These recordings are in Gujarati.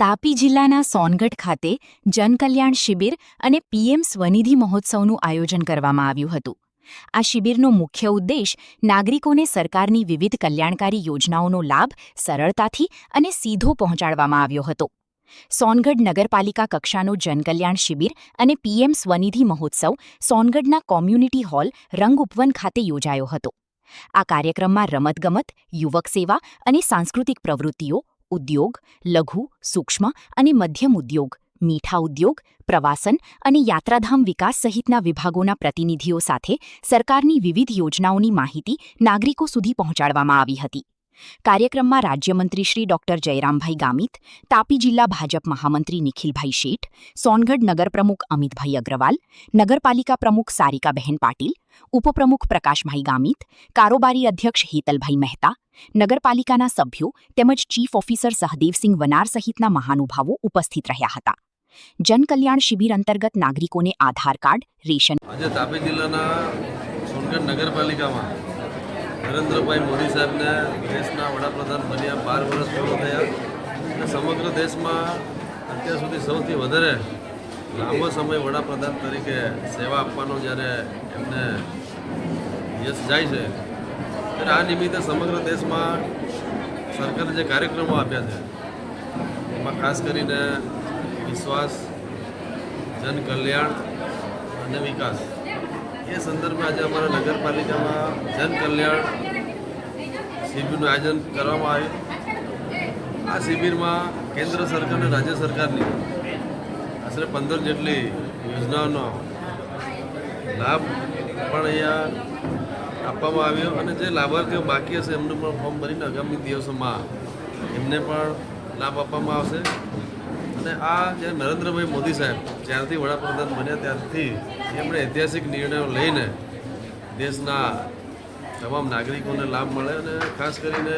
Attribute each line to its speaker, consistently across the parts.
Speaker 1: તાપી જિલ્લાના સોનગઢ ખાતે જનકલ્યાણ શિબિર અને પીએમ સ્વનિધિ મહોત્સવનું આયોજન કરવામાં આવ્યું હતું. આ શિબિરનો મુખ્ય ઉદ્દેશ નાગરિકોને સરકારની વિવિધ કલ્યાણકારી યોજનાઓનો લાભ સરળતાથી અને સીધો પહોંચાડવામાં આવ્યો હતો. સોનગઢ નગરપાલિકા કક્ષાનો જનકલ્યાણ શિબિર અને પીએમ સ્વનિધિ મહોત્સવ સોનગઢના કોમ્યુનિટી હોલ રંગઉપવન ખાતે યોજાયો હતો. આ કાર્યક્રમમાં રમતગમત, યુવક સેવા અને સાંસ્કૃતિક પ્રવૃત્તિઓ, ઉદ્યોગ, લઘુ, સૂક્ષ્મ અને મધ્યમ ઉદ્યોગ, મીઠા ઉદ્યોગ, પ્રવાસન અને યાત્રાધામ વિકાસ સહિતના વિભાગોના પ્રતિનિધિઓ સાથે સરકારની વિવિધ યોજનાઓની માહિતી નાગરિકો સુધી પહોંચાડવામાં આવી હતી. કાર્યક્રમમાં રાજ્યમંત્રી શ્રી ડોક્ટર જયરામભાઈ ગામિત, તાપી જિલ્લા ભાજપ મહામંત્રી નિખિલભાઈ શેઠ, સોનગઢ નગર પ્રમુખ અમિતભાઈ અગ્રવાલ, નગરપાલિકા પ્રમુખ સારિકાબહેન પાટીલ, ઉપપ્રમુખ પ્રકાશભાઈ ગામિત, કારોબારી અધ્યક્ષ હેતલભાઈ મહેતા, નગરપાલિકાના સભ્યો તેમજ ચીફ ઓફિસર સહદેવસિંહ વનાર સહિતના મહાનુભાવો ઉપસ્થિત રહ્યા હતા. જનકલ્યાણ શિબિર અંતર્ગત નાગરિકોને આધાર કાર્ડ, રેશન.
Speaker 2: આજે તાપી જિલ્લાના સોનગઢ નગરપાલિકામાં નરેન્દ્રભાઈ મોદી સાહેબને દેશના વડાપ્રધાન બન્યા 12 વર્ષ પૂર્ણ થયા અને સમગ્ર દેશમાં અત્યાર સુધી સૌથી વધારે લાંબો સમય વડાપ્રધાન તરીકે સેવા આપવાનો જ્યારે એમને યશ જાય છે ત્યારે આ નિમિત્તે સમગ્ર દેશમાં સરકારે જે કાર્યક્રમો આપ્યા છે એમાં ખાસ કરીને વિશ્વાસ, જનકલ્યાણ અને વિકાસ એ સંદર્ભે આજે અમારા નગરપાલિકામાં જનકલ્યાણ શિબિરનું આયોજન કરવામાં આવ્યું. આ શિબિરમાં કેન્દ્ર સરકાર અને રાજ્ય સરકારની આશરે 15 જેટલી યોજનાઓનો લાભ પણ અહીંયા આપવામાં આવ્યો અને જે લાભાર્થીઓ બાકી હશે એમનું પણ ફોર્મ ભરીને આગામી દિવસોમાં એમને પણ લાભ આપવામાં આવશે. અને આ જે નરેન્દ્રભાઈ મોદી સાહેબ જ્યારથી વડાપ્રધાન બન્યા ત્યારથી એમણે ઐતિહાસિક નિર્ણયો લઈને દેશના તમામ નાગરિકોને લાભ મળે અને ખાસ કરીને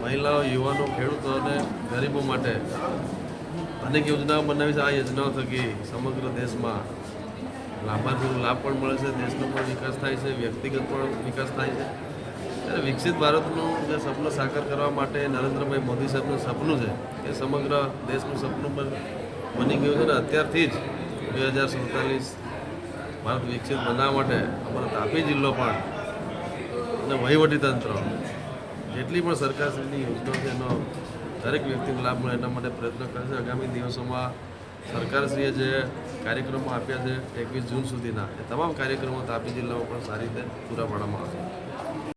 Speaker 2: મહિલાઓ, યુવાનો, ખેડૂતો અને ગરીબો માટે અનેક યોજનાઓ બનાવી છે. આ યોજનાઓ થકી સમગ્ર દેશમાં લાભાર્થીઓનો લાભ પણ મળે છે, દેશનો પણ વિકાસ થાય છે, વ્યક્તિગત પણ વિકાસ થાય છે. ત્યારે વિકસિત ભારતનું જે સપનું સાકાર કરવા માટે નરેન્દ્રભાઈ મોદી સાહેબનું સપનું છે એ સમગ્ર દેશનું સપનું પણ બની ગયું છે. અને અત્યારથી જ 2047 ભારત વિકસિત બનાવવા માટે અમારો તાપી જિલ્લો પણ અને વહીવટીતંત્ર જેટલી પણ સરકારશ્રીની યોજનાઓ છે એનો દરેક વ્યક્તિને લાભ મળે એના માટે પ્રયત્ન કરશે. આગામી દિવસોમાં સરકારશ્રીએ જે કાર્યક્રમો આપ્યા છે 21 જૂન સુધીના એ તમામ કાર્યક્રમો તાપી જિલ્લામાં પણ સારી રીતે પૂરા પાડવામાં આવશે.